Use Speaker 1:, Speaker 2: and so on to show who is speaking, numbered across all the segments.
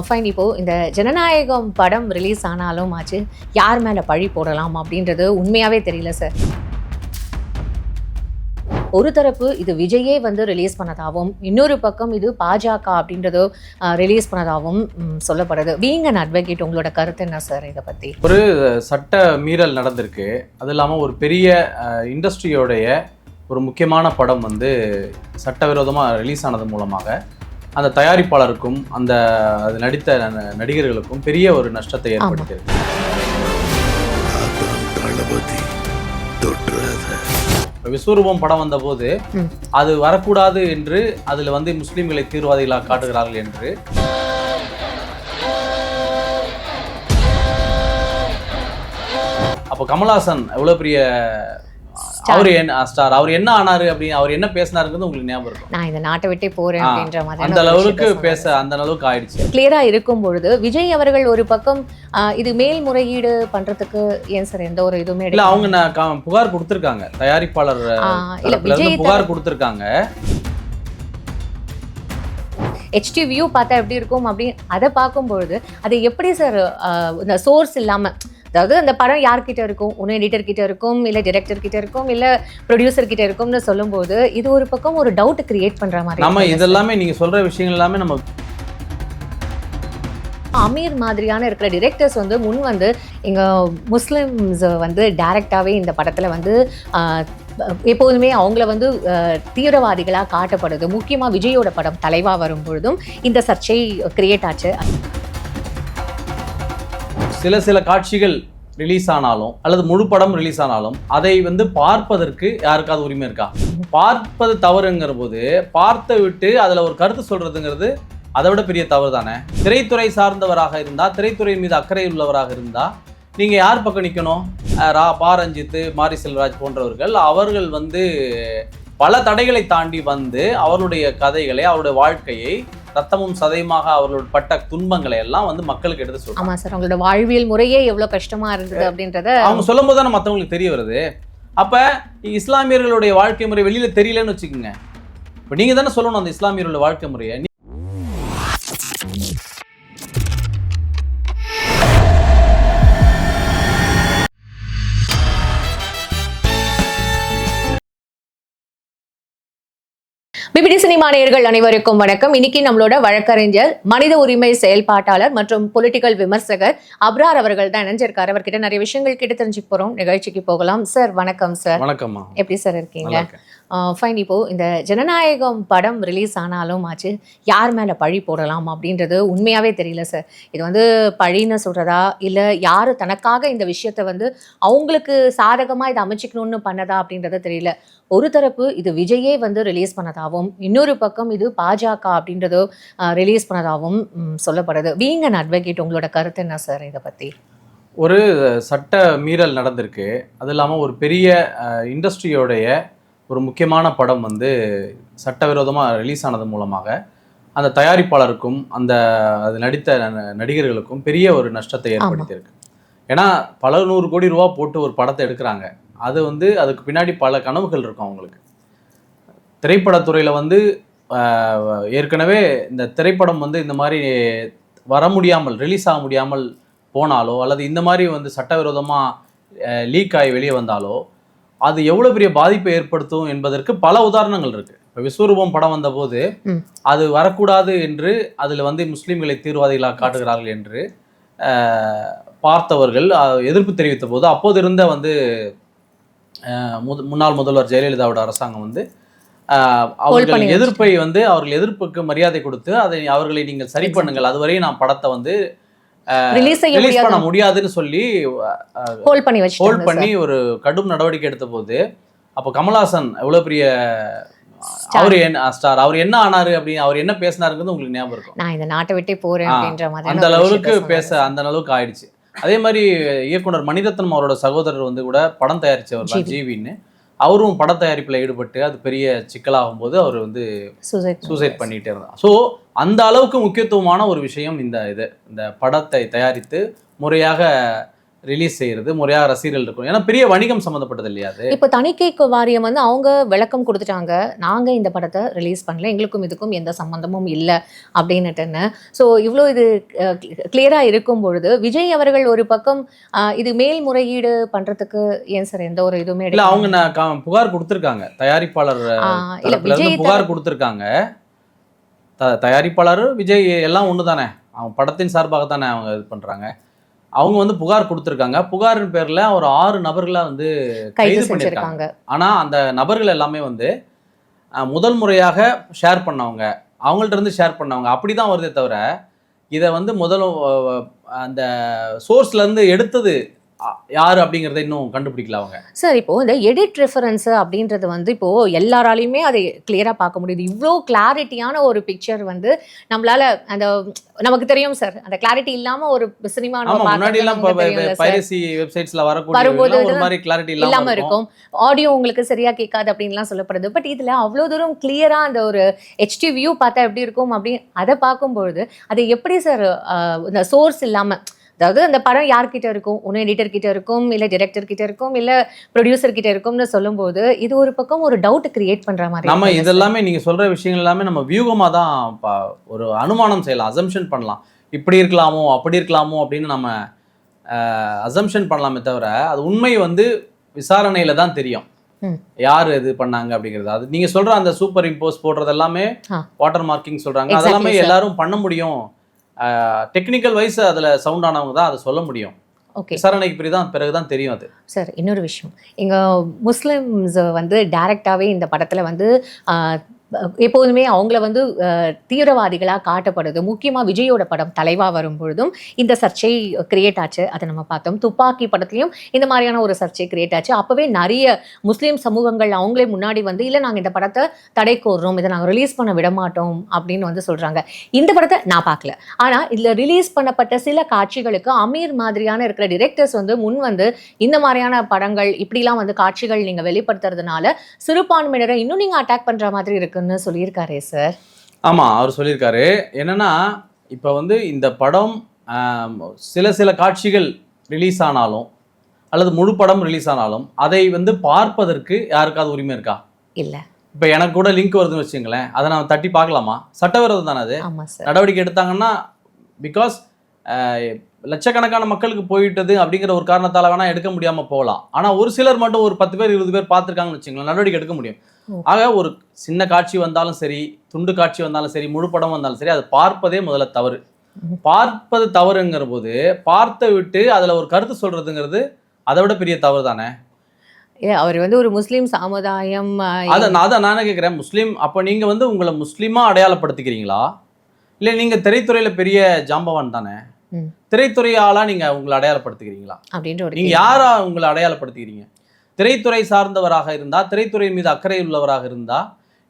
Speaker 1: Fine. இப்போது இந்த ஜனநாயகம் படம் ரிலீஸ் ஆனாலும் ஆச்சு, யார் மேலே பழி போடலாம் அப்படின்றது உண்மையாகவே தெரியல சார். ஒரு தரப்பு இது விஜயே வந்து ரிலீஸ் பண்ணதாகவும், இன்னொரு பக்கம் இது பாஜக அப்படின்றதோ ரிலீஸ் பண்ணதாகவும் சொல்லப்படுது. பீயிங் அன் அட்வொகேட், உங்களோட கருத்து என்ன சார் இதை பற்றி?
Speaker 2: ஒரு சட்ட மீறல் நடந்திருக்கு. அது இல்லாமல் ஒரு பெரிய இண்டஸ்ட்ரியோடைய ஒரு முக்கியமான படம் வந்து சட்டவிரோதமாக ரிலீஸ் ஆனது மூலமாக அந்த தயாரிப்பாளருக்கும் அது நடித்த நடிகர்களுக்கும் பெரிய ஒரு நஷ்டத்தை ஏற்படுத்தியிருக்கு. விஸ்வரூபம் படம் வந்தபோது அது வரக்கூடாது என்று அதில் வந்து முஸ்லீம்களை தீவிரவாதிகளாக காட்டுகிறார்கள் என்று அப்போ கமல்ஹாசன் எவ்வளோ பெரிய அவர் என்ன ஆனாரு அப்படின்னு அவர் என்ன பேசினாருங்கிறது உங்களுக்கு ஞாபகம் இருக்கும்.
Speaker 1: நான் இந்த நாட்டை விட்டே போறேன் அப்படின்ற மாதிரி
Speaker 2: அந்த அளவுக்கு ஆயிடுச்சு.
Speaker 1: கிளியரா இருக்கும் பொழுது விஜய் அவர்கள் ஒரு பக்கம் இது மேல்முறையீடு பண்றதுக்கு ஏன் சார் எந்த ஒரு இதுவுமே
Speaker 2: இல்ல, அவங்க புகார் கொடுத்திருக்காங்க, தயாரிப்பாளர் புகார் கொடுத்திருக்காங்க.
Speaker 1: ஹெச்டி வியூ பார்த்தா எப்படி இருக்கும் அப்படின்னு அதை பார்க்கும்பொழுது அது எப்படி சார் இந்த சோர்ஸ் இல்லாம, அதாவது அந்த படம் யார்கிட்ட இருக்கும், ஒன்று எடிட்டர் கிட்ட இருக்கும், இல்லை டிரெக்டர் கிட்ட இருக்கும், இல்லை ப்ரொடியூசர் கிட்ட இருக்கும்னு சொல்லும்போது இது ஒரு பக்கம் ஒரு டவுட் கிரியேட் பண்ற மாதிரி.
Speaker 2: நம்ம இதெல்லாமே நீங்க சொல்ற விஷயங்கள் எல்லாமே நம்ம
Speaker 1: அமீர் மாதிரியான இருக்கிற டிரெக்டர்ஸ் வந்து முன் வந்து இங்க முஸ்லிம்ஸ் வந்து டைரக்டாவே இந்த படத்துல வந்து எப்போதுமே அவங்கள வந்து தீவிரவாதிகளாக காட்டப்படுது. முக்கியமாக விஜயோட படம் தலைவா வரும்பொழுதும் இந்த சர்ச்சை கிரியேட் ஆச்சு.
Speaker 2: சில காட்சிகள் ரிலீஸ் ஆனாலும் அல்லது முழு படம் ரிலீஸ் ஆனாலும் அதை வந்து பார்ப்பதற்கு யாருக்காவது உரிமை இருக்கா? பார்ப்பது தவறுங்கிற போது பார்த்து விட்டு அதில் ஒரு கருத்து சொல்றதுங்கிறது அதை விட பெரிய தவறு தானே. திரைத்துறை சார்ந்தவராக இருந்தால், திரைத்துறை மீது அக்கறை உள்ளவராக இருந்தால் நீங்கள் யார் பக்கம் நிற்கணும்? பா ரஞ்சித், மாரி செல்வராஜ் போன்றவர்கள் அவர்கள் வந்து பல தடைகளை தாண்டி வந்து அவருடைய கதைகளை, அவருடைய வாழ்க்கையை, ரத்தமும் சதையுமாக அவர்களோட பட்ட துன்பங்களை எல்லாம் வந்து மக்களுக்கு எடுத்து சொல்றாங்க.
Speaker 1: ஆமா சார், அவங்களோட வாழ்வியல் முறையே எவ்வளவு கஷ்டமா இருந்தது அப்படின்றத
Speaker 2: அவங்க சொல்லும் போது தானே மற்றவங்களுக்கு தெரிய வருது. அப்ப இஸ்லாமியர்களுடைய வாழ்க்கை முறை வெளியில தெரியலன்னு வச்சுக்கோங்க. இப்ப நீங்க தானே சொல்லணும் அந்த இஸ்லாமியர்களுடைய வாழ்க்கை முறையை.
Speaker 1: பிபிடி சினிமா நேயர்கள் அனைவருக்கும் வணக்கம். இன்னைக்கு நம்மளோட வழக்கறிஞர், மனித உரிமை செயல்பாட்டாளர் மற்றும் பொலிட்டிக்கல் விமர்சகர் அப்ரார் அவர்கள் தான் இணைஞ்சிருக்காரு. அவர்கிட்ட நிறைய விஷயங்கள் கிட்ட தெரிஞ்சுக்க போறோம். நிகழ்ச்சிக்கு போகலாம். சார் வணக்கம். சார்
Speaker 2: வணக்கம். எப்படி
Speaker 1: சார் இருக்கீங்க? ஃபைன். இப்போ இந்த ஜனநாயகம் படம் ரிலீஸ் ஆனாலும் ஆச்சு, யார் மேலே பழி போடலாம் அப்படின்றது உண்மையாகவே தெரியல சார். இது வந்து பழின்னு சொல்கிறதா, இல்லை யார் தனக்காக இந்த விஷயத்தை வந்து அவங்களுக்கு சாதகமாக இதை அமைச்சிக்கணும்னு பண்ணதா அப்படின்றத தெரியல. ஒரு தரப்பு இது விஜயே வந்து ரிலீஸ் பண்ணதாகவும், இன்னொரு பக்கம் இது பாஜக அப்படின்றதோ ரிலீஸ் பண்ணதாகவும் சொல்லப்படுது. பீயிங் அன் அட்வொகேட், உங்களோட கருத்து என்ன சார் இதை பற்றி?
Speaker 2: ஒரு சட்ட மீறல் நடந்திருக்கு. அது இல்லாமல் ஒரு பெரிய இண்டஸ்ட்ரியோடைய ஒரு முக்கியமான படம் வந்து சட்டவிரோதமாக ரிலீஸ் ஆனது மூலமாக அந்த தயாரிப்பாளருக்கும் அது நடித்த நடிகர்களுக்கும் பெரிய ஒரு நஷ்டத்தை ஏற்படுத்தியிருக்கு. ஏன்னா பல 100 கோடி ரூபா போட்டு ஒரு படத்தை எடுக்கிறாங்க. அது வந்து அதுக்கு பின்னாடி பல கனவுகள் இருக்கும் அவங்களுக்கு. திரைப்படத்துறையில் வந்து ஏற்கனவே இந்த திரைப்படம் வந்து இந்த மாதிரி வர முடியாமல், ரிலீஸ் ஆக முடியாமல் போனாலோ, அல்லது இந்த மாதிரி வந்து சட்டவிரோதமாக லீக் ஆகி வெளியே வந்தாலோ அது எவ்வளவு பெரிய பாதிப்பை ஏற்படுத்தும் என்பதற்கு பல உதாரணங்கள் இருக்கு. இப்போ விஸ்வரூபம் படம் வந்த போது அது வரக்கூடாது என்று அதில் வந்து முஸ்லீம்களை தீவிரவாதிகளாக காட்டுகிறார்கள் என்று பார்த்தவர்கள் எதிர்ப்பு தெரிவித்த போது அப்போது இருந்த வந்து முன்னாள் முதல்வர் ஜெயலலிதாவோட அரசாங்கம் வந்து அவர்கள் எதிர்ப்பை வந்து அவர்கள் எதிர்ப்புக்கு மரியாதை கொடுத்து அவர்களை நீங்கள் சரி பண்ணுங்கள், அதுவரை நான் படத்தை வந்து ரிலீஸ் பண்ண முடியாதுன்னு சொல்லி ஹோல்ட் பண்ணி ஒரு கடும் நடவடிக்கை எடுத்த போது அப்போ கமல்ஹாசன் எவ்வளவு பெரிய அவர் என்ன ஆனாரு அப்படின்னு அவர் என்ன பேசினாருங்கிறது உங்களுக்கு ஞாபகம் இருக்கும்.
Speaker 1: நான் இந்த நாட்டை விட்டே போறேன் அப்படின்ற மாதிரி
Speaker 2: அந்த அளவுக்கு ஆயிடுச்சு. அதே மாதிரி இயக்குனர் மணிரத்னம் அவரோட சகோதரர் வந்து கூட படம் தயாரிச்சவர் தான் ஜிவின்னு. அவரும் பட தயாரிப்பில் ஈடுபட்டு அது பெரிய சிக்கலாகும் போது அவர் வந்து சூசைட் பண்ணிட்டே இருந்தார். ஸோ அந்த அளவுக்கு முக்கியத்துவமான ஒரு விஷயம் இந்த படத்தை தயாரித்து முறையாக ரிலீஸ் செய்யறது, முறையாக ரசிகர்கள் இருக்கணும். ஏன்னா பெரிய வணிகம் சம்மந்தப்பட்டது இல்லையா அது.
Speaker 1: இப்போ தணிக்கை வாரியம் வந்து அவங்க விளக்கம் கொடுத்துட்டாங்க, நாங்க இந்த படத்தை ரிலீஸ் பண்ணல, எங்களுக்கும் இதுக்கும் எந்த சம்பந்தமும் இல்லை அப்படின்னுட்டுன்னு. ஸோ இவ்வளோ இது கிளியரா இருக்கும் பொழுது விஜய் அவர்கள் ஒரு பக்கம் இது மேல்முறையீடு பண்றதுக்கு ஏன் சார் எந்த ஒரு இதுவுமே
Speaker 2: இல்ல, அவங்க புகார் கொடுத்துருக்காங்க, தயாரிப்பாளர்
Speaker 1: இல்ல
Speaker 2: தரப்புல இருந்து
Speaker 1: விஜய்
Speaker 2: புகார் கொடுத்துருக்காங்க. தயாரிப்பாளர் விஜய் எல்லாம் ஒன்று தானே, அவங்க படத்தின் சார்பாக தானே அவங்க இது பண்றாங்க. அவங்க வந்து புகார் கொடுத்துருக்காங்க. புகாரின் பேர்ல ஒரு 6 நபர்களை வந்து
Speaker 1: கைது
Speaker 2: கைது பண்ணியிருக்காங்க.
Speaker 1: செஞ்சிருக்காங்க.
Speaker 2: ஆனா அந்த நபர்கள் எல்லாமே வந்து முதல் முறையாக ஷேர் பண்ணவங்க, அவங்கள்ட்ட இருந்து ஷேர் பண்ணவங்க, அப்படிதான் வருதே தவிர இதை வந்து அந்த சோர்ஸ்ல இருந்து எடுத்தது யாரு அப்படிங்கறத இன்னும் கண்டுபிடிக்கல அவங்க.
Speaker 1: சார் இப்போ இந்த எடிட் ரெஃபரன்ஸ் அப்படின்றது வந்து இப்போ எல்லாராலையுமே அதை கிளியரா பார்க்க முடியுது. இவ்வளோ கிளாரிட்டியான ஒரு பிக்சர் வந்து நம்மளால அந்த நமக்கு தெரியும் சார், அந்த கிளாரிட்டி இல்லாம ஒரு சினிமா
Speaker 2: முன்னாடி எல்லாம் பைரசி வெப்சைட்ஸ்ல வரக்கூடிய ஒரு மாதிரி கிளாரிட்டி
Speaker 1: இல்லாம இருக்கும், ஆடியோ உங்களுக்கு சரியா கேட்காது அப்படின்லாம் சொல்லப்படுது. பட் இதுல அவ்வளோ தூரம் கிளியரா அந்த ஒரு ஹெச்டி வியூ பார்த்தா எப்படி இருக்கும் அப்படி அதை பார்க்கும்பொழுது அது எப்படி சார் இந்த சோர்ஸ் இல்லாம, அதாவது அந்த படம் யார்கிட்ட இருக்கும், ஒன்று எடிட்டர் கிட்ட இருக்கும், இல்லை டிரெக்டர் கிட்ட இருக்கும், இல்லை ப்ரொடியூசர் கிட்ட இருக்கும்னு சொல்லும்போது இது ஒரு பக்கம் ஒரு டவுட் கிரியேட் பண்ற மாதிரி.
Speaker 2: நம்ம இதெல்லாமே நீங்க சொல்ற விஷயங்கள் எல்லாமே நம்ம வியூகமாக தான் ஒரு அனுமானம் செய்யலாம், அசம்ஷன் பண்ணலாம். இப்படி இருக்கலாமோ அப்படி இருக்கலாமோ அப்படின்னு நம்ம அசம்ஷன் பண்ணலாமே தவிர அது உண்மை வந்து விசாரணையில தான் தெரியும் யார் இது பண்ணாங்க அப்படிங்கிறது. அது நீங்க சொல்ற அந்த சூப்பர் இம்போஸ் போடுறது எல்லாமே வாட்டர் மார்க்கிங் சொல்றாங்க, அதெல்லாமே எல்லாரும் பண்ண முடியும். டெக்னிக்கல் வைஸ் அதில் சவுண்ட் ஆனவங்க தான் அதை சொல்ல முடியும்.
Speaker 1: ஓகே,
Speaker 2: விசாரணைக்கு பிறகுதான் தெரியும் அது.
Speaker 1: சார் இன்னொரு விஷயம், இங்கே முஸ்லிம்ஸ் வந்து டைரக்டாகவே இந்த படத்தில் வந்து எப்போதுமே அவங்கள வந்து தீவிரவாதிகளாக காட்டப்படுது. முக்கியமாக விஜயோட படம் தலைவா வரும் பொழுதும் இந்த சர்ச்சை கிரியேட் ஆச்சு, அதை நம்ம பார்த்தோம். துப்பாக்கி படத்துலையும் இந்த மாதிரியான ஒரு சர்ச்சை கிரியேட் ஆச்சு. அப்போவே நிறைய முஸ்லீம் சமூகங்கள் அவங்களே முன்னாடி வந்து இல்லை நாங்கள் இந்த படத்தை தடை கோர்றோம், இதை நாங்கள் ரிலீஸ் பண்ண விட மாட்டோம் அப்படின்னு வந்து சொல்கிறாங்க. இந்த படத்தை நான் பார்க்கல, ஆனால் இதில் ரிலீஸ் பண்ணப்பட்ட சில காட்சிகளுக்கு அமீர் மாதிரியான இருக்கிற டிரெக்டர்ஸ் வந்து முன் வந்து இந்த மாதிரியான படங்கள் இப்படிலாம் வந்து காட்சிகள் நீங்கள் வெளிப்படுத்துறதுனால சிறுபான்மையினரை இன்னும் நீங்கள் அட்டாக் பண்ணுற மாதிரி இருக்கு சொல்லியிருக்காரே சார்.
Speaker 2: ஆமா, அவர் சொல்லியிருக்காரு. என்னன்னா இப்போ வந்து இந்த படம் சில காட்சிகள் ரிலீஸ் ஆனாலும் அல்லது முழு படம் ரிலீஸ் ஆனாலும் அதை வந்து பார்ப்பதற்கு யாருக்காவது உரிமை இருக்கா?
Speaker 1: இல்ல.
Speaker 2: இப்போ எனக்கு கூட லிங்க் வருதுன்னு வச்சுங்களேன், அதை நான் தட்டி பார்க்கலாமா? சட்டவிரோதம் தானே அது. நடவடிக்கை எடுத்தாங்கன்னா பிகாஸ் லட்சக்கணக்கான மக்களுக்கு போயிட்டது அப்படிங்கிற ஒரு காரணத்தால வேணா எடுக்க முடியாம போகலாம். ஆனா ஒரு சிலர் மட்டும் ஒரு 10 பேர் 20 பேர் பார்த்துருக்காங்கன்னு வச்சுங்களேன், நடவடிக்கை எடுக்க முடியும். ஆக ஒரு சின்ன காட்சி வந்தாலும் சரி, துண்டு காட்சி வந்தாலும் சரி, முழு படம் வந்தாலும் சரி, அதை பார்ப்பதே முதல்ல தவறு. பார்ப்பது தவறுங்கிற போது பார்த்த விட்டு அதுல ஒரு கருத்து சொல்றதுங்கிறது அதை விட பெரிய தவறு தானே.
Speaker 1: அவர் வந்து ஒரு முஸ்லீம் சமுதாயம்,
Speaker 2: அதான் நானே கேட்குறேன், முஸ்லீம் அப்போ நீங்க வந்து உங்களை முஸ்லீமா அடையாளப்படுத்திக்கிறீங்களா, இல்லை நீங்க திரைத்துறையில பெரிய ஜாம்பவான் தானே, திரைத்துறையாளா நீங்க உங்களை அடையாளப்படுத்திக்கிறீங்களா அப்படின்ற நீங்க யாரா உங்களை அடையாளப்படுத்திக்கிறீங்க? திரைத்துறை சார்ந்தவராக இருந்தா, திரைத்துறை மீது அக்கறை உள்ளவராக இருந்தா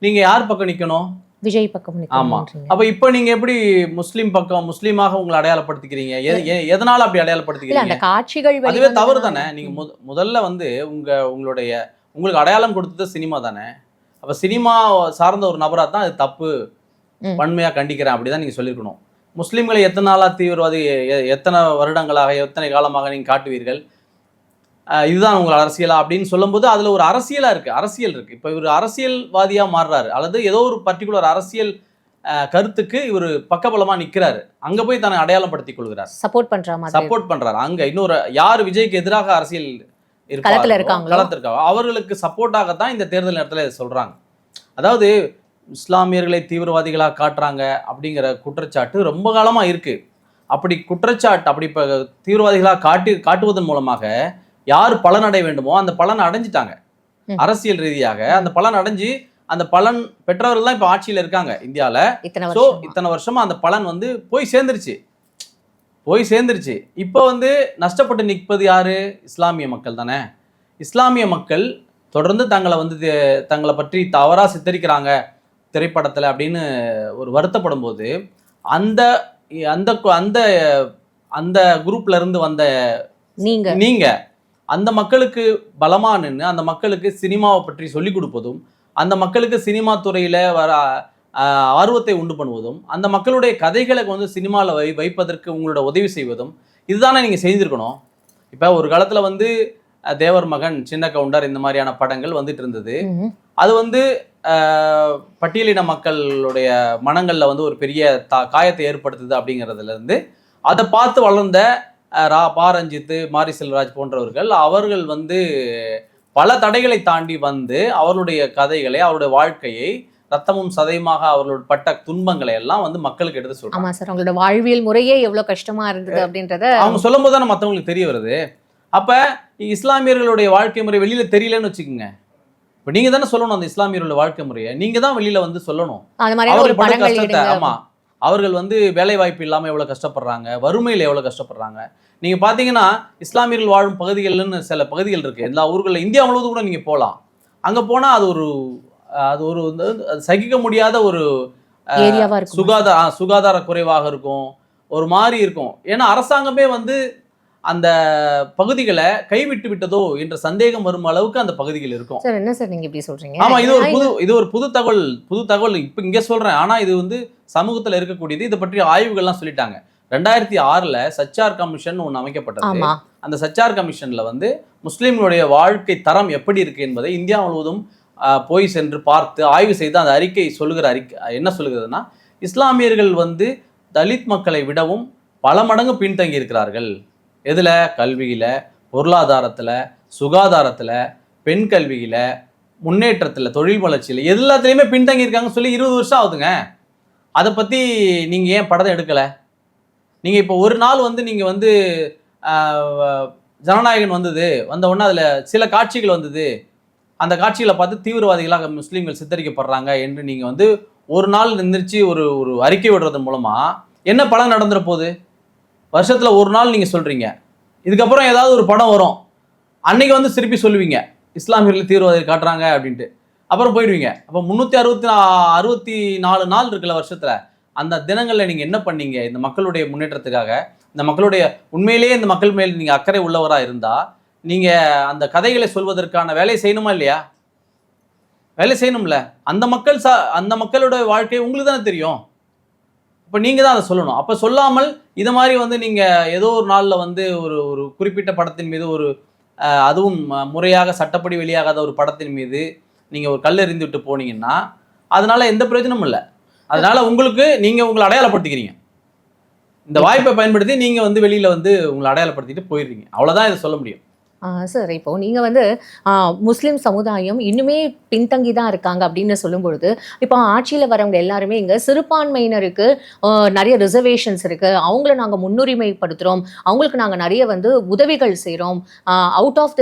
Speaker 2: நீங்க யார் பக்கம் நிக்கணும்?
Speaker 1: விஜய் பக்கம்.
Speaker 2: ஆமா, அப்ப இப்ப நீங்க எப்படி முஸ்லீம் பக்கம் முஸ்லீமாக உங்களை அடையாளப்படுத்திக்கிறீங்க? எதனால அப்படி அடையாளப்படுத்திக்கிறீங்க?
Speaker 1: அந்த காட்சிகள்
Speaker 2: அதுவே தவறு தானே. நீங்க முதல்ல வந்து உங்களுக்கு அடையாளம் கொடுத்தது சினிமா தானே. அப்ப சினிமா சார்ந்த ஒரு நபரா தான் அது தப்பு, வன்மையா கண்டிக்கிறேன் அப்படிதான் நீங்க சொல்லியிருக்கணும். முஸ்லீம்களை எத்தனை நாளா தீவிரவாதி, எத்தனை வருடங்களாக, எத்தனை காலமாக நீங்க காட்டுவீர்கள், இதுதான் உங்கள் அரசியலா அப்படின்னு சொல்லும்போது அதுல ஒரு அரசியல் இருக்கு. இப்ப இவர் அரசியல்வாதியா மாறுறாரு, அல்லது ஏதோ ஒரு பர்டிகுலர் அரசியல் கருத்துக்கு இவர் பக்கபலமா நிக்கிறாரு, அங்க போய் தன்னை அடையாளப்படுத்திக் கொள்கிறார், சப்போர்ட் பண்றாரு. அங்க இன்னொரு யார் விஜய்க்கு எதிராக அரசியல் களத்திற்காக அவர்களுக்கு சப்போர்ட்டாகத்தான் இந்த தேர்தல் நேரத்துல சொல்றாங்க. அதாவது இஸ்லாமியர்களை தீவிரவாதிகளாக காட்டுறாங்க அப்படிங்கிற குற்றச்சாட்டு ரொம்ப காலமா இருக்கு. அப்படி குற்றச்சாட்டு அப்படி இப்ப தீவிரவாதிகளாக காட்டுவதன் மூலமாக யார் பலன் அடைய வேண்டுமோ அந்த பலன் அடைஞ்சிட்டாங்க. அரசியல் ரீதியாக அந்த பலன் அடைஞ்சு அந்த பலன் பெற்றவர்கள் தான் இப்ப ஆட்சியில இருக்காங்க இந்தியால. இத்தனை வருஷமா அந்த பலன் வந்து போய் சேர்ந்துருச்சு. இப்போ வந்து நஷ்டப்பட்டு நிற்பது யாரு? இஸ்லாமிய மக்கள் தானே. இஸ்லாமிய மக்கள் தொடர்ந்து தங்களை பற்றி தவறா சித்தரிக்கிறாங்க திரைப்படத்துல அப்படின்னு ஒரு வருத்தப்படும் போது அந்த அந்த அந்த அந்த குரூப்ல இருந்து வந்த நீங்க அந்த மக்களுக்கு பலமா நின்று அந்த மக்களுக்கு சினிமாவை பற்றி சொல்லிக் கொடுப்பதும், அந்த மக்களுக்கு சினிமா துறையில வர ஆர்வத்தை உண்டு பண்ணுவதும், அந்த மக்களுடைய கதைகளை வந்து சினிமாவில் வைப்பதற்கு உங்களோட உதவி செய்வதும், இதுதானே நீங்க செஞ்சிருக்கணும். இப்போ ஒரு காலத்தில் வந்து தேவர் மகன், சின்ன கவுண்டர் இந்த மாதிரியான படங்கள் வந்துட்டு இருந்தது. அது வந்து பட்டியலின மக்களுடைய மனங்களில் வந்து ஒரு பெரிய காயத்தை ஏற்படுத்துது அப்படிங்கிறதுல இருந்து அதை பார்த்து வளர்ந்த பா ரஞ்சித், மாரி செல்வராஜ் போன்றவர்கள் அவர்கள் வந்து பல தடைகளை தாண்டி வந்து அவருடைய கதைகளை, அவருடைய வாழ்க்கையை, ரத்தமும் சதையுமாக அவர்களோட பட்ட துன்பங்களை எல்லாம் வந்து மக்களுக்கு எடுத்து சொல்றாங்க.
Speaker 1: ஆமா சார், அவங்களோட வாழ்வியல் முறையே எவ்வளவு கஷ்டமா இருந்தது அப்படின்றத
Speaker 2: அவங்க சொல்லும் போது தானே மற்றவங்களுக்கு தெரிய வருது. அப்ப இஸ்லாமியர்களுடைய வாழ்க்கை முறை வெளியில தெரியலன்னு வச்சுக்கோங்க. இப்போ நீங்க தானே சொல்லணும் அந்த இஸ்லாமியர்களோட வாழ்க்கை முறையை, நீங்க தான் வெளியில வந்து சொல்லணும்.
Speaker 1: அது மாதிரி ஒரு படங்கள்
Speaker 2: கஷ்டத்தை. ஆமா, அவர்கள் வந்து வேலை வாய்ப்பு இல்லாம எவ்வளவு கஷ்டப்படுறாங்க, வறுமையில எவ்வளவு கஷ்டப்படுறாங்க. நீங்க பாத்தீங்கன்னா இஸ்லாமியர்கள் வாழும் பகுதிகள்னு சில பகுதிகள் இருக்கு எல்லா ஊர்களில், இந்தியா முழுவதும் கூட நீங்க போகலாம். அங்க போனா அது ஒரு சகிக்க முடியாத ஒரு
Speaker 1: ஏரியாவா இருக்கும்.
Speaker 2: சுகாதார குறைவாக இருக்கும், ஒரு மாதிரி இருக்கும். ஏன்னா அரசாங்கமே வந்து அந்த பகுதிகளை கைவிட்டு விட்டதோ என்ற சந்தேகம் வரும் அளவுக்கு அந்த பகுதிகள் இருக்கும்.
Speaker 1: சார் என்ன சார் நீங்க இப்படி சொல்றீங்க?
Speaker 2: ஆமா, இது ஒரு புது தகவல் இப்ப இங்க சொல்றேன். ஆனா இது வந்து சமூகத்துல இருக்கக்கூடியது. இதை பற்றி ஆய்வுகள்லாம் சொல்லிட்டாங்க. 2006 சச்சார் கமிஷன் ஒன்று அமைக்கப்பட்டது. அந்த சச்சார் கமிஷன்ல வந்து முஸ்லிம்களுடைய வாழ்க்கை தரம் எப்படி இருக்கு என்பதை இந்தியா முழுவதும் போய் சென்று பார்த்து ஆய்வு செய்து அந்த அறிக்கை என்ன சொல்லுகிறதுனா, இஸ்லாமியர்கள் வந்து தலித் மக்களை விடவும் பல மடங்கு பின்தங்கி இருக்கிறார்கள். எதுல? கல்வியில, பொருளாதாரத்துல, சுகாதாரத்துல, பெண் கல்வியில, முன்னேற்றத்துல, தொழில் வளர்ச்சியில, எல்லாத்துலயுமே பின்தங்கி இருக்காங்கன்னு சொல்லி 20 வருஷம் ஆகுதுங்க. அதை பத்தி நீங்க ஏன் படம் எடுக்கல? நீங்க இப்போ ஒரு நாள் வந்து நீங்க வந்து ஜனநாயகன் வந்த உடனே அதுல சில காட்சிகள் வந்தது, அந்த காட்சிகளை பார்த்து தீவிரவாதிகளாக முஸ்லீம்கள் சித்தரிக்கப்படுறாங்க என்று நீங்க வந்து ஒரு நாள் நிந்திரிச்சு ஒரு அறிக்கை விடுறது மூலமா என்ன பலன் நடந்துற போகுது? வருஷத்துல ஒரு நாள் நீங்க சொல்றீங்க, இதுக்கப்புறம் ஏதாவது ஒரு படம் வரும், அன்னைக்கு வந்து திருப்பி சொல்லுவீங்க இஸ்லாமியர்கள் தீவிரவாதி காட்டுறாங்க அப்படின்ட்டு, அப்புறம் போயிடுவீங்க. அப்போ 364 நாள் இருக்குல்ல வருஷத்துல, அந்த தினங்கள்ல நீங்க என்ன பண்ணீங்க இந்த மக்களுடைய முன்னேற்றத்துக்காக? இந்த மக்களுடைய உண்மையிலேயே இந்த மக்கள் மேல் நீங்க அக்கறை உள்ளவரா இருந்தா நீங்க அந்த கதைகளை சொல்வதற்கான வேலை செய்யணுமா இல்லையா? வேலை செய்யணும்ல. அந்த மக்களோட வாழ்க்கை உங்களுக்கு தானே தெரியும். இப்போ நீங்க தான் அதை சொல்லணும். அப்ப சொல்லாமல் இதை மாதிரி வந்து நீங்க ஏதோ ஒரு நாள்ல வந்து ஒரு குறிப்பிட்ட படத்தின் மீது அதுவும் முறையாக சட்டப்படி வெளியாகாத ஒரு படத்தின் மீது நீங்க ஒரு கல் எறிந்து விட்டு போனீங்கன்னா அதனால எந்த பிரயோஜனமும் இல்லை. அதனால நீங்க உங்களை அடையாளப்படுத்திக்கிறீங்க. இந்த வாய்ப்பை பயன்படுத்தி நீங்க வந்து வெளியில வந்து உங்களை அடையாளப்படுத்திட்டு போயிடுறீங்க. அவ்வளவுதான் இதை சொல்ல முடியும்.
Speaker 1: சார், இப்போ நீங்கள் வந்து முஸ்லீம் சமுதாயம் இன்னுமே பின்தங்கி தான் இருக்காங்க அப்படின்னு சொல்லும் பொழுது, இப்போ ஆட்சியில் வரவங்க எல்லாருமே இங்கே சிறுபான்மையினருக்கு நிறைய ரிசர்வேஷன்ஸ் இருக்குது, அவங்கள நாங்கள் முன்னுரிமைப்படுத்துகிறோம், அவங்களுக்கு நாங்கள் நிறைய வந்து உதவிகள் செய்கிறோம், அவுட் ஆஃப்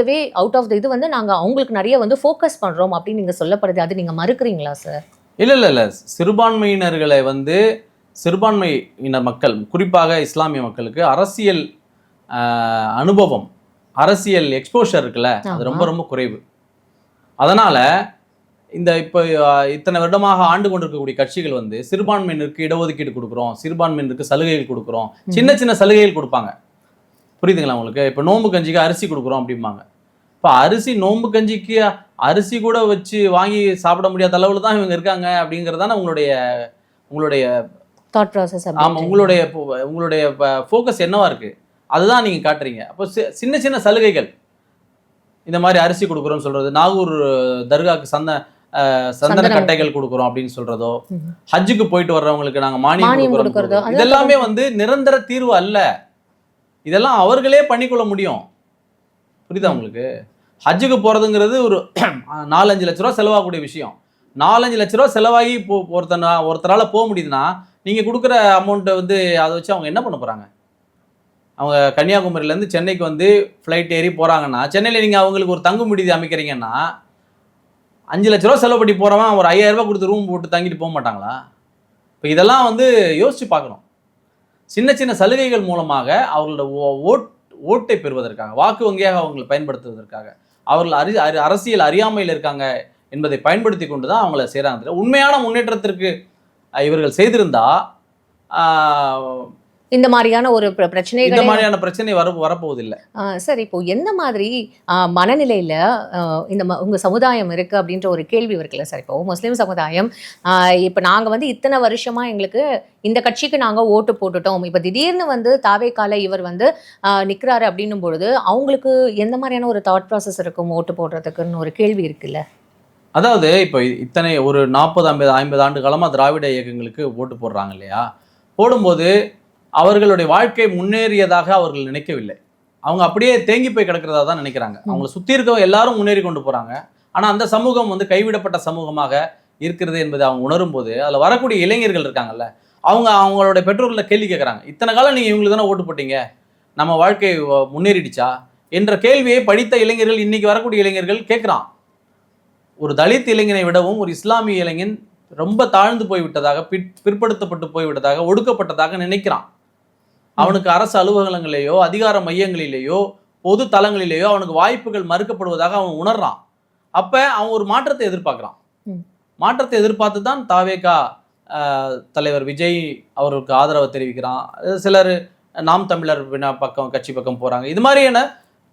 Speaker 1: த இது வந்து நாங்கள் அவங்களுக்கு நிறைய வந்து ஃபோக்கஸ் பண்ணுறோம் அப்படின்னு நீங்கள் சொல்லப்படுது. அது நீங்கள் மறுக்கிறீங்களா சார்?
Speaker 2: இல்லை, சிறுபான்மையினர்களை வந்து சிறுபான்மையின மக்கள், குறிப்பாக இஸ்லாமிய மக்களுக்கு அரசியல் அனுபவம், அரசியல் எக்ஸ்போஷர் இருக்குல்ல, அது ரொம்ப ரொம்ப குறைவு. அதனால இப்போ இத்தனை வருடமாக ஆண்டு கொண்டிருக்கக்கூடிய கட்சிகள் வந்து சிறுபான்மையினருக்கு இடஒதுக்கீடு கொடுக்குறோம், சிறுபான்மையினருக்கு சலுகைகள் கொடுக்குறோம், சின்ன சின்ன சலுகைகள் கொடுப்பாங்க. புரியுதுங்களா உங்களுக்கு? இப்போ நோம்பு கஞ்சிக்கு அரிசி கொடுக்குறோம் அப்படிம்பாங்க. இப்போ நோம்பு கஞ்சிக்கு அரிசி கூட வச்சு வாங்கி சாப்பிட முடியாத அளவில் தான் இவங்க இருக்காங்க அப்படிங்கிறதான உங்களுடைய தாட் ப்ராசஸ். ஆமாம், உங்களுடைய ஃபோக்கஸ் என்னவா இருக்கு அதுதான் நீங்க காட்டுறீங்க. அப்போ சின்ன சின்ன சலுகைகள், இந்த மாதிரி அரிசி கொடுக்குறோம்னு சொல்றது, நாகூர் தர்காக்கு சந்தன கட்டைகள் கொடுக்குறோம் அப்படின்னு சொல்றதோ, ஹஜ்ஜுக்கு போயிட்டு வர்றவங்களுக்கு நாங்க மானியம் கொடுக்குறோம், இதெல்லாமே வந்து நிரந்தர தீர்வு அல்ல. இதெல்லாம் அவர்களே பண்ணிக்கொள்ள முடியும். புரியுதா உங்களுக்கு? ஹஜ்ஜுக்கு போறதுங்கிறது ஒரு 4-5 லட்ச ரூபா செலவாகக்கூடிய விஷயம். 4-5 லட்ச ரூபா செலவாகி ஒருத்தரால போக முடியுதுன்னா நீங்க கொடுக்குற அமௌண்ட்டை வந்து அதை வச்சு அவங்க என்ன பண்ண போறாங்க? அவங்க கன்னியாகுமரியிலேருந்து சென்னைக்கு வந்து ஃப்ளைட் ஏறி போகிறாங்கன்னா, சென்னையில் நீங்கள் அவங்களுக்கு ஒரு தங்கும் விடுதி அமைக்கிறீங்கன்னா 5 லட்ச ரூபா செலவு பண்ணி போகிறவன் ஒரு 5000 ரூபா கொடுத்து ரூம் போட்டு தங்கிட்டு போக மாட்டாங்களா? இப்போ இதெல்லாம் வந்து யோசிச்சு பார்க்கணும். சின்ன சின்ன சலுகைகள் மூலமாக அவர்களோட ஓட்டை பெறுவதற்காக, வாக்கு வங்கியாக அவங்களை பயன்படுத்துவதற்காக, அவர்கள் அரசியல் அறியாமையில் இருக்காங்க என்பதை பயன்படுத்தி கொண்டு தான் அவங்கள செய்கிறாங்க. உண்மையான முன்னேற்றத்திற்கு இவர்கள் செய்திருந்தா
Speaker 1: இந்த மாதிரியான ஒரு
Speaker 2: இந்த
Speaker 1: பிரச்சனைகளே
Speaker 2: மாதிரியான பிரச்சனை வரப்போவதில்லை.
Speaker 1: சார் இப்போ எந்த மாதிரி மனநிலையில உங்க சமுதாயம் இருக்கு அப்படின்ற ஒரு கேள்வி இருக்குல்ல சார். இப்போ முஸ்லீம் சமுதாயம் இப்போ நாங்க வந்து இத்தனை வருஷமா எங்களுக்கு இந்த கட்சிக்கு நாங்க ஓட்டு போட்டுட்டோம், இப்போ திடீர்னு வந்து தாவேக்கால இவர் வந்து நிக்கிறாரு அப்படின்னும் பொழுது அவங்களுக்கு எந்த மாதிரியான ஒரு தாட் ப்ராசஸ் இருக்கும் ஓட்டு போடுறதுக்குன்னு ஒரு கேள்வி இருக்குல்ல.
Speaker 2: அதாவது இப்போ இத்தனை ஒரு 40-50 ஆண்டு காலமா திராவிட இயக்கங்களுக்கு ஓட்டு போடுறாங்க இல்லையா? போடும்போது அவர்களுடைய வாழ்க்கை முன்னேறியதாக அவர்கள் நினைக்கவில்லை. அவங்க அப்படியே தேங்கி போய் கிடக்கிறதா தான் நினைக்கிறாங்க. அவங்கள சுத்தி இருக்க எல்லாரும் முன்னேறி கொண்டு போறாங்க. ஆனா அந்த சமூகம் வந்து கைவிடப்பட்ட சமூகமாக இருக்கிறது என்பதை அவங்க உணரும் போது, அதுல வரக்கூடிய இளைஞர்கள் இருக்காங்கல்ல, அவங்களுடைய பெற்றோர்கள கேள்வி கேட்கறாங்க. இத்தனை காலம் நீங்க இவங்களுக்கு தானே ஓட்டு போட்டீங்க, நம்ம வாழ்க்கை முன்னேறிடுச்சா என்ற கேள்வியை படித்த இளைஞர்கள், இன்னைக்கு வரக்கூடிய இளைஞர்கள் கேட்கிறான். ஒரு தலித் இளைஞனை விடவும் ஒரு இஸ்லாமிய இளைஞன் ரொம்ப தாழ்ந்து போய்விட்டதாக, பிற்படுத்தப்பட்டு போய்விட்டதாக, ஒடுக்கப்பட்டதாக நினைக்கிறான். அவனுக்கு அரசு அலுவலகங்களிலேயோ அதிகார மையங்களிலேயோ பொது தளங்களிலேயோ அவனுக்கு வாய்ப்புகள் மறுக்கப்படுவதாக அவன் உணர்றான். அப்ப அவன் ஒரு மாற்றத்தை எதிர்பார்க்கிறான். மாற்றத்தை எதிர்பார்த்து தான் தாவேகா தலைவர் விஜய் அவருக்கு ஆதரவை தெரிவிக்கிறான். சிலர் நாம் தமிழர் பக்கம் கட்சி பக்கம் போறாங்க. இது மாதிரியான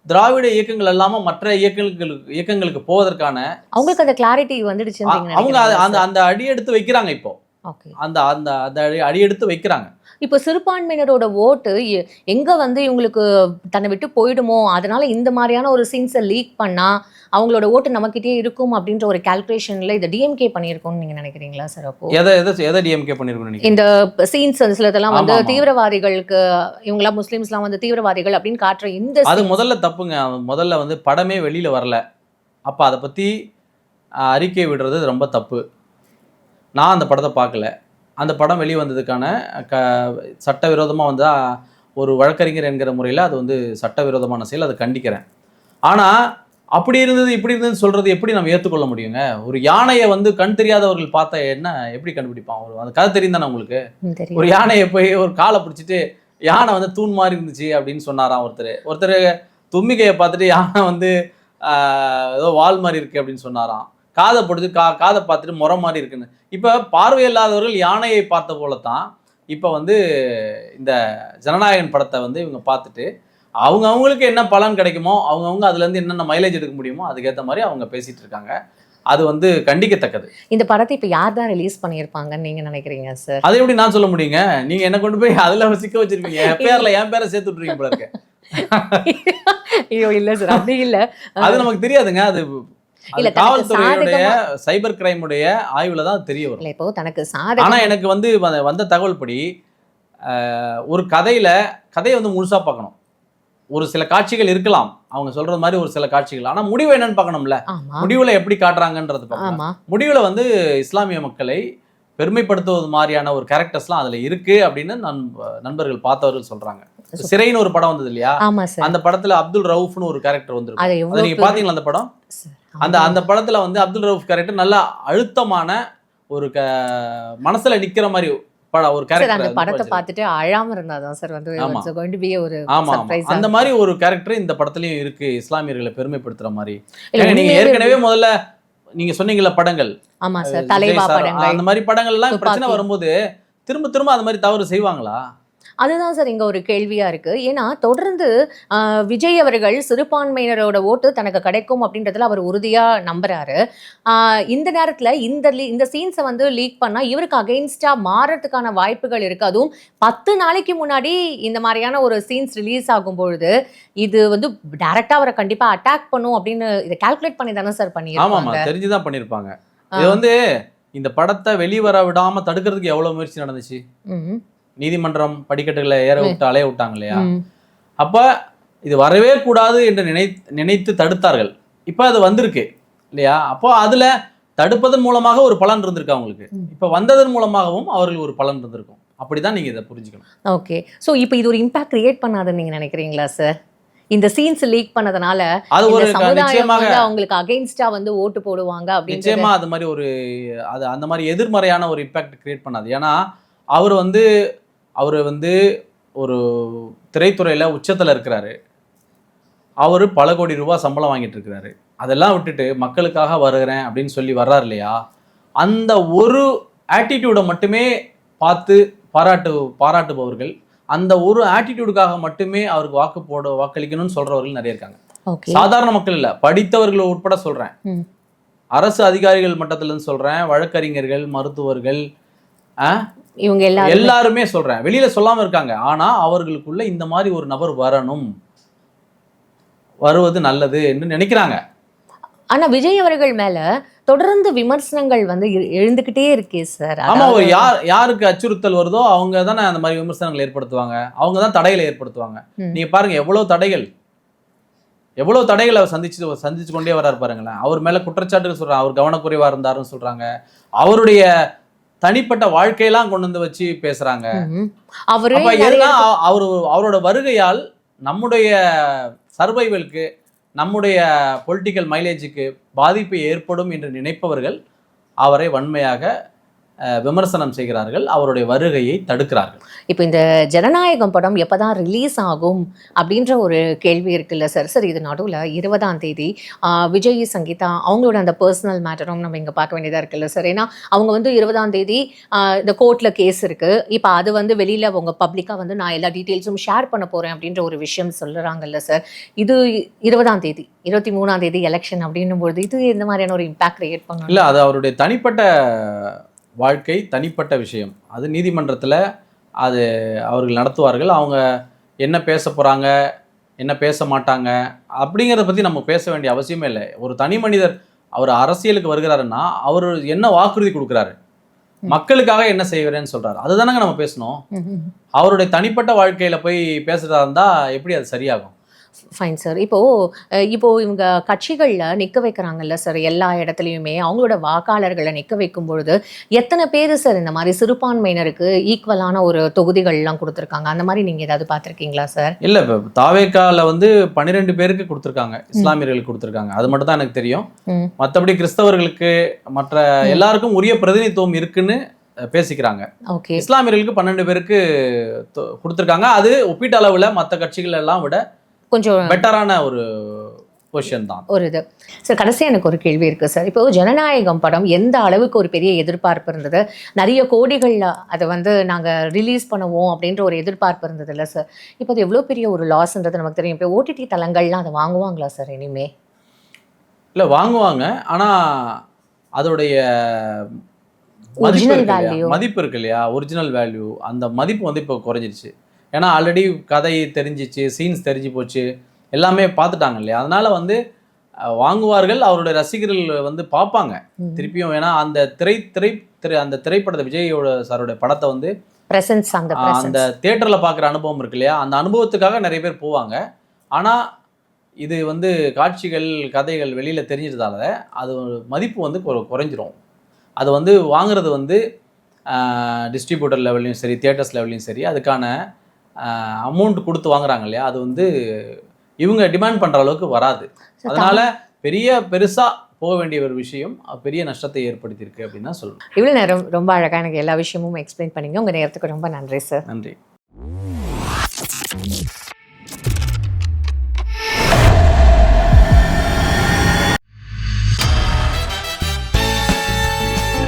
Speaker 2: திராவிட இயக்கங்கள் இல்லாம மற்ற இயக்கங்களுக்கு போவதற்கான
Speaker 1: அவங்களுக்கு அந்த கிளாரிட்டி வந்துடுச்சு.
Speaker 2: அவங்க அந்த அடி எடுத்து வைக்கிறாங்க. இப்போ அந்த அந்த அந்த அடி எடுத்து வைக்கிறாங்க.
Speaker 1: இப்போ சிறுபான்மையினரோட ஓட்டு எங்க வந்து இவங்களுக்கு தன்னை விட்டு போயிடுமோ, அதனால இந்த மாதிரியான ஒரு சீன்ஸை லீக் பண்ணா அவங்களோட ஓட்டு நம்மகிட்டே இருக்கும் அப்படின்ற ஒரு கால்குலேஷன்ல இதை டிஎம்கே பண்ணியிருக்கோம்னு நீங்க நினைக்கிறீங்களா சார்? அப்போ
Speaker 2: எதை டிஎம்கே பண்ணிருக்கோம்?
Speaker 1: இந்த சீன்ஸ் சிலதெல்லாம் வந்து தீவிரவாதிகளுக்கு, இவங்களாம் முஸ்லிம்ஸ்லாம் வந்து தீவிரவாதிகள் அப்படின்னு காட்டுற இந்த
Speaker 2: அது முதல்ல தப்புங்க. முதல்ல வந்து படமே வெளியில வரல, அப்ப அதை பத்தி அறிக்கை விடுறது ரொம்ப தப்பு. நான் அந்த படத்தை பார்க்கல. அந்த படம் வெளியே வந்ததுக்கான சட்டவிரோதமாக வந்து ஒரு வழக்கறிஞர் என்கிற முறையில் அது வந்து சட்டவிரோதமான செயல், அதை கண்டிக்கிறேன். ஆனால் அப்படி இருந்தது இப்படி இருந்ததுன்னு சொல்கிறது எப்படி நம்ம ஏற்றுக்கொள்ள முடியுங்க? ஒரு யானையை வந்து கண் தெரியாதவர்கள் பார்த்தா என்ன எப்படி கண்டுபிடிப்பான்? அந்த கதை தெரியும் தானே உங்களுக்கு? ஒரு யானையை போய் ஒரு காலை பிடிச்சிட்டு யானை வந்து தூண் மாதிரி இருந்துச்சு அப்படின்னு சொன்னாராம் ஒருத்தர் தும்பிக்கையை பார்த்துட்டு யானை வந்து ஏதோ வால் மாதிரி இருக்கு அப்படின்னு சொன்னாராம். காதை பிடிச்சி காதை பார்த்துட்டு முறை மாதிரி இருக்குன்னு. இப்போ பார்வையில்லாதவர்கள் யானையை பார்த்த போலத்தான் இப்போ வந்து இந்த ஜனநாயகன் படத்தை வந்து இவங்க பார்த்துட்டு அவங்களுக்கு என்ன பலன் கிடைக்குமோ, அவங்கவுங்க அதுலேருந்து என்னென்ன மைலேஜ் எடுக்க முடியுமோ அதுக்கேற்ற மாதிரி அவங்க பேசிட்டு இருக்காங்க. அது வந்து கண்டிக்கத்தக்கது.
Speaker 1: இந்த படத்தை இப்போ யார் தான் ரிலீஸ் பண்ணியிருப்பாங்கன்னு நீங்க நினைக்கிறீங்க சார்?
Speaker 2: அதை எப்படி நான் சொல்ல முடியுங்க? நீங்க என்ன கொண்டு போய் அதில் சிக்க வச்சிருக்கீங்க. என் பேரை சேர்த்து விட்டுருக்கீங்க போல இருக்கு.
Speaker 1: ஐயோ இல்ல சார், அப்படி இல்ல.
Speaker 2: அது நமக்கு தெரியாதுங்க. அது காவல்துறையுடைய சைபர் கிரைமுடைய ஆய்வுல தான் தெரிய வரும்.
Speaker 1: இப்போ தனக்கு சாதகம்.
Speaker 2: ஆனா எனக்கு வந்து வந்த தகவல் படி ஒரு கதையை வந்து முழுசா பார்க்கணும். ஒரு சில காட்சிகள் இருக்கலாம், அவங்க சொல்றது மாதிரி ஒரு சில காட்சிகள். ஆனா முடிவு என்னன்னு பார்க்கணும்ல. முடிவுல எப்படி காட்டுறாங்கன்றது பார்க்கணும். முடிவுல வந்து இஸ்லாமிய மக்களை பெருமைப்படுத்துவது மாதிரியான ஒரு கேரக்டர்ஸ்லாம் அதுல இருக்கு அப்படின்னு நண்பர்கள் பார்த்தவர்கள் சொல்றாங்க. சிறைன்னு ஒரு படம் வந்தது இல்லையா? அந்த படத்துல அப்துல் ரவுஃப்னு ஒரு கேரக்டர் வந்துருக்கு. அதை நீங்க பாத்தீங்களா அந்த படம்? அந்த படத்துல வந்து அப்துல் ரவுஃப் கேரக்டர் நல்லா அழுத்தமான ஒரு மனசுல நிக்கிற மாதிரி ஒரு கேரக்டர்.
Speaker 1: அந்த படத்தை பார்த்துட்டு அழாம இருந்தாதான் சார் வந்து going to be ஒரு சர்ப்ரைஸ்.
Speaker 2: அந்த மாதிரி ஒரு கேரக்டர் இந்த படத்துலயும் இருக்கு, இஸ்லாமியர்களை பெருமைப்படுத்துற மாதிரி. நீங்க ஏற்கனவே முதல்ல நீங்க சொன்னீங்கல்ல படங்கள்,
Speaker 1: ஆமா சார், தலைவா படங்கள்,
Speaker 2: அந்த மாதிரி படங்கள் எல்லாம் பிரச்சனை வரும்போது திரும்ப அந்த மாதிரி தவறு செய்வாங்களா?
Speaker 1: அதுதான் சார் இங்க ஒரு கேள்வியா இருக்கு. ஏன்னா தொடர்ந்து விஜய் அவர்கள் சிறுபான்மையினரோட ஓட்டு தனக்கு கிடைக்கும் அப்படின்றதுல அவர் உறுதியா நம்புறாரு. இந்த நேரத்துல இந்த சீன்ஸை வந்து லீக் பண்ணா இவருக்கு அகெயின்ஸ்டா மாறதுக்கான வாய்ப்புகள் இருக்கு. அதுவும் 10 நாளைக்கு முன்னாடி இந்த மாதிரியான ஒரு சீன்ஸ் ரிலீஸ் ஆகும் பொழுது இது வந்து டைரக்டா அவரை கண்டிப்பா அட்டாக் பண்ணும் அப்படின்னு இதை கால்குலேட் பண்ணி தானே சார் பண்ணிருப்பாங்க.
Speaker 2: தெரிஞ்சுதான் பண்ணிருப்பாங்க. இது வந்து இந்த படத்தை வெளிவர விடாம தடுக்கிறதுக்கு எவ்வளவு முயற்சி நடந்துச்சு. நீதிமன்றம் படிக்கட்டுகளை ஏற விட்டு அலைய விட்டாங்க இல்லையா? அப்ப இது வரவே கூடாது என்று நினைத்து தடுத்தார்கள். இப்ப அது வந்திருக்கு இல்லையா? அப்போ அதுல தடுப்பதன் மூலமாக ஒரு பலன் இருந்திருக்கு அவங்களுக்கு. இப்ப வந்ததன் மூலமாகவும் அவர்களுக்கு ஒரு பலன் இருந்திருக்கும். அப்படிதான் நீங்க இதை புரிஞ்சுக்கணும்.
Speaker 1: ஓகே, சோ இப்போ இது ஒரு இம்பாக்ட் கிரியேட் பண்ணாதுன்னு நீங்க நினைக்கிறீங்களா சார்? இந்த சீன்ஸ் லீக் பண்ணதனால
Speaker 2: அது ஒரு நிச்சயமாக
Speaker 1: அவங்களுக்கு அகைன்ஸ்டா வந்து ஓட்டு போடுவாங்க அப்படின்னு
Speaker 2: நிச்சயமா அது மாதிரி ஒரு அந்த மாதிரி எதிர்மறையான ஒரு இம்பாக்ட் கிரியேட் பண்ணாது. ஏன்னா அவர் வந்து ஒரு திரைத்துறையில் உச்சத்தில் இருக்கிறாரு. அவர் பல கோடி ரூபாய் சம்பளம் வாங்கிட்டு இருக்கிறாரு. அதெல்லாம் விட்டுட்டு மக்களுக்காக வருகிறேன் அப்படின்னு சொல்லி வர்றாரு இல்லையா? அந்த ஒரு ஆட்டிடியூடை மட்டுமே பார்த்து பாராட்டுபவர்கள் அந்த ஒரு ஆட்டிடியூடுக்காக மட்டுமே அவருக்கு வாக்களிக்கணும்னு சொல்றவர்கள் நிறைய இருக்காங்க.
Speaker 1: ஓகே.
Speaker 2: சாதாரண மக்கள் இல்ல, படித்தவர்கள் உட்பட சொல்றேன். அரசு அதிகாரிகள் மட்டத்துல இருந்து சொல்றேன், வழக்கறிஞர்கள், மருத்துவர்கள்,
Speaker 1: இவங்க
Speaker 2: எல்லாருமே சொல்றேன், வெளியில சொல்லாம இருக்காங்க. ஆனா அவர்களுக்குள்ள இந்த மாதிரி ஒரு நபர் வருவது நல்லது என்று நினைக்கிறாங்க.
Speaker 1: ஆனா விஜய் அவர்கள் மேல தொடர்ந்து விமர்சனங்கள் வந்து எழுந்துகிட்டே இருக்கே சார்.
Speaker 2: ஆமா, ஒரு யாருக்கு அச்சுறுத்தல் வருதோ அவங்க தானே அந்த மாதிரி விமர்சனங்கள் ஏற்படுத்துவாங்க, அவங்க தான் தடைகளை ஏற்படுத்துவாங்க. நீங்க பாருங்க எவ்வளவு தடைகள் அவர் சந்திச்சு கொண்டே வராரு பாருங்களேன். அவர் மேல குற்றச்சாட்டுகள் சொல்றாங்க, அவர் கவனக்குறைவா இருந்தாருன்னு சொல்றாங்க, அவருடைய தனிப்பட்ட வாழ்க்கையெல்லாம் கொண்டு வந்து வச்சு பேசுறாங்க. அவரோட வருகையால் நம்முடைய சர்வைவலுக்கு, நம்முடைய பொலிட்டிக்கல் மைலேஜுக்கு பாதிப்பு ஏற்படும் என்று நினைப்பவர்கள் அவரை வன்மையாக விமர்சனம் செய்கிறார்கள், அவருடைய வருகையை தடுக்கிறார்கள்.
Speaker 1: இப்போ இந்த ஜனநாயகம் படம் எப்போதான் ரிலீஸ் ஆகும் அப்படின்ற ஒரு கேள்வி இருக்குல்ல சார். சார் இது நடுவில் 20ஆம் தேதி விஜய் சங்கீதா அவங்களோட அந்த பர்சனல் மேட்டரும் நம்ம இங்கே பார்க்க வேண்டியதாக இருக்குல்ல சார். ஏன்னா அவங்க வந்து 20ஆம் தேதி இந்த கோர்ட்டில் கேஸ் இருக்குது. இப்போ அது வந்து வெளியில் அவங்க பப்ளிக்காக வந்து நான் எல்லா டீட்டெயில்ஸும் ஷேர் பண்ண போகிறேன் அப்படின்ற ஒரு விஷயம் சொல்லுறாங்கல்ல சார். இது 20ஆம் தேதி 23ஆம் தேதி எலெக்ஷன் அப்படின்னும்போது இது இந்த மாதிரியான ஒரு இம்பாக்ட் கிரியேட் பண்ணணும்
Speaker 2: இல்லை? அது அவருடைய தனிப்பட்ட வாழ்க்கை, தனிப்பட்ட விஷயம். அது நீதிமன்றத்தில் அது அவர்கள் நடத்துவார்கள். அவங்க என்ன பேச போகிறாங்க, என்ன பேச மாட்டாங்க அப்படிங்கிறத பற்றி நம்ம பேச வேண்டிய அவசியமே இல்லை. ஒரு தனி மனிதர் அவர் அரசியலுக்கு வருகிறாருன்னா அவர் என்ன வாக்குறுதி கொடுக்குறாரு, மக்களுக்காக என்ன செய்கிறேன்னு சொல்கிறாரு, அதுதானங்க நம்ம பேசணும். அவருடைய தனிப்பட்ட வாழ்க்கையில் போய் பேசுகிறதா இருந்தால் எப்படி அது சரியாகும்?
Speaker 1: Fine sir. இப்போ இவங்க கட்சிகளில் நிற்க வைக்கிறாங்கல்ல சார், எல்லா இடத்துலையுமே அவங்களோட வாக்காளர்களை நிற்க வைக்கும் பொழுது எத்தனை பேர் சார் இந்த மாதிரி சிறுபான்மையினருக்கு ஈக்குவலான ஒரு தொகுதிகள்லாம் கொடுத்துருக்காங்க? அந்த மாதிரி நீங்கள் ஏதாவது பார்த்துருக்கீங்களா சார்?
Speaker 2: இல்லை, இப்போ தாவேக்காவில் வந்து 12 பேருக்கு கொடுத்துருக்காங்க, இஸ்லாமியர்களுக்கு கொடுத்துருக்காங்க, அது மட்டும் தான் எனக்கு தெரியும். மற்றபடி கிறிஸ்தவர்களுக்கு மற்ற எல்லாருக்கும் உரிய பிரதிநிதித்துவம் இருக்குன்னு பேசிக்கிறாங்க. இஸ்லாமியர்களுக்கு 12 பேருக்கு கொடுத்துருக்காங்க. அது ஒப்பீட்டு அளவில் மற்ற கட்சிகள் எல்லாம் விட கொஞ்சம் பெட்டரான ஒரு பொசிஷன் தான்.
Speaker 1: ஒரு இது சார், கடைசியாக எனக்கு ஒரு கேள்வி இருக்குது சார். இப்போ ஜனநாயகம் படம் எந்த அளவுக்கு ஒரு பெரிய எதிர்பார்ப்பு இருந்தது, நிறைய கோடிகளில் அதை வந்து நாங்கள் ரிலீஸ் பண்ணுவோம் அப்படின்ற ஒரு எதிர்பார்ப்பு இருந்தது இல்லை சார். இப்போ அது எவ்வளோ பெரிய ஒரு லாஸ்ன்றது நமக்கு தெரியும். இப்போ ஓடிடி தளங்கள்லாம் அதை வாங்குவாங்களா சார் இனிமே?
Speaker 2: இல்லை, வாங்குவாங்க. ஆனால் அதோடைய மதிப்பு இருக்கு இல்லையா, ஒரிஜினல் வேல்யூ, அந்த மதிப்பு வந்து இப்போ குறைஞ்சிருச்சு. ஏன்னா ஆல்ரெடி கதை தெரிஞ்சிச்சு, சீன்ஸ் தெரிஞ்சு போச்சு, எல்லாமே பார்த்துட்டாங்க இல்லையா. அதனால வந்து வாங்குவார்கள், அவருடைய ரசிகர்கள் வந்து பார்ப்பாங்க திருப்பியும். ஏன்னா அந்த அந்த திரைப்படத்தை விஜயோட சாரோட படத்தை வந்து அந்த தியேட்டர்ல பார்க்குற அனுபவம் இருக்கு இல்லையா, அந்த அனுபவத்துக்காக நிறைய பேர் போவாங்க. ஆனால் இது வந்து காட்சிகள், கதைகள் வெளியில தெரிஞ்சதால அது மதிப்பு வந்து குறைஞ்சிரும். அது வந்து வாங்குறது வந்து டிஸ்ட்ரிபியூட்டர் லெவல்லையும் சரி, தியேட்டர்ஸ் லெவல்லையும் சரி, அதுக்கான அமௌண்ட் கொடுத்து வாங்குறாங்க இல்லையா, அது வந்து இவங்க டிமாண்ட் பண்ணுற அளவுக்கு வராது. அதனால பெருசாக போக வேண்டிய ஒரு விஷயம் பெரிய நஷ்டத்தை ஏற்படுத்தியிருக்கு அப்படின்னு தான் சொல்லணும்.
Speaker 1: இவ்வளோ நேரம் ரொம்ப அழகாக எனக்கு எல்லா விஷயமும் எக்ஸ்பிளைன் பண்ணிங்க. உங்கள் நேரத்துக்கு ரொம்ப நன்றி சார்.
Speaker 2: நன்றி.